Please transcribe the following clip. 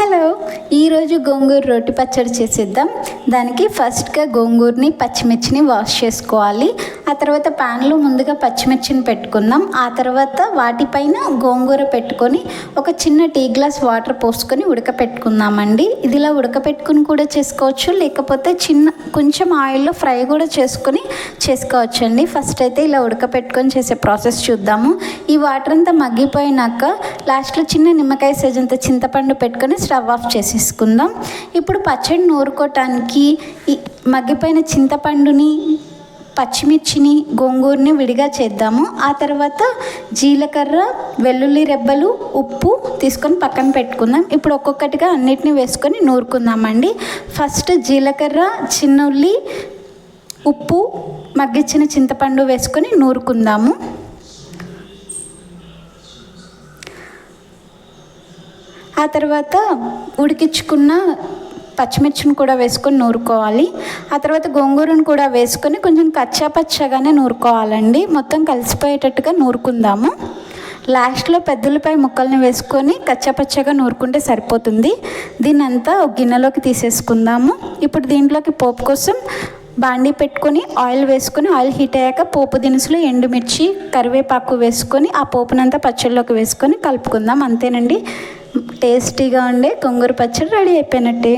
Hello, ఈరోజు గోంగూర రోటి పచ్చడి చేసేద్దాం. దానికి ఫస్ట్గా గోంగూరని పచ్చిమిర్చిని వాష్ చేసుకోవాలి. ఆ తర్వాత ప్యాన్లో ముందుగా పచ్చిమిర్చిని పెట్టుకుందాం. ఆ తర్వాత వాటిపైన గోంగూర పెట్టుకొని ఒక చిన్న టీ గ్లాస్ వాటర్ పోసుకొని ఉడకపెట్టుకుందామండి. ఇది ఇలా ఉడకపెట్టుకుని కూడా చేసుకోవచ్చు, లేకపోతే కొంచెం ఆయిల్లో ఫ్రై కూడా చేసుకోవచ్చు అండి. ఫస్ట్ అయితే ఇలా ఉడకపెట్టుకొని చేసే ప్రాసెస్ చూద్దాము. ఈ వాటర్ అంతా మగ్గిపోయినాక లాస్ట్లో చిన్న నిమ్మకాయ సైజ్ అంత చింతపండు పెట్టుకొని స్టవ్ ఆఫ్ చేసేసుకుందాం. ఇప్పుడు పచ్చడి నూరుకోవటానికి మగ్గిపోయిన చింతపండుని, పచ్చిమిర్చిని, గోంగూరని విడిగా చేద్దాము. ఆ తర్వాత జీలకర్ర, వెల్లుల్లి రెబ్బలు, ఉప్పు తీసుకొని పక్కన పెట్టుకుందాం. ఇప్పుడు ఒక్కొక్కటిగా అన్నిటిని వేసుకొని నూరుకుందామండి. ఫస్ట్ జీలకర్ర, చిన్న ఉల్లి, ఉప్పు, మగ్గిచ్చిన చింతపండు వేసుకొని నూరుకుందాము. ఆ తర్వాత ఉడికించుకున్న పచ్చిమిర్చిని కూడా వేసుకొని నూరుకోవాలి. ఆ తర్వాత గోంగూరను కూడా వేసుకొని కొంచెం కచ్చాపచ్చగానే నూరుకోవాలండి. మొత్తం కలిసిపోయేటట్టుగా నూరుకుందాము. లాస్ట్లో పెద్దలపై ముక్కల్ని వేసుకొని కచ్చాపచ్చగా నూరుకుంటే సరిపోతుంది. దీన్ని అంతా ఒక గిన్నెలోకి తీసేసుకుందాము. ఇప్పుడు దీంట్లోకి పోపు కోసం బాండీ పెట్టుకొని ఆయిల్ వేసుకొని, ఆయిల్ హీట్ అయ్యాక పోపు దినుసులు, ఎండుమిర్చి, కరివేపాకు వేసుకొని ఆ పోపునంతా పచ్చడిలోకి వేసుకొని కలుపుకుందాం. అంతేనండి, టేస్టీగా ఉండే గోంగూర పచ్చడి రెడీ అయిపోయినట్టే.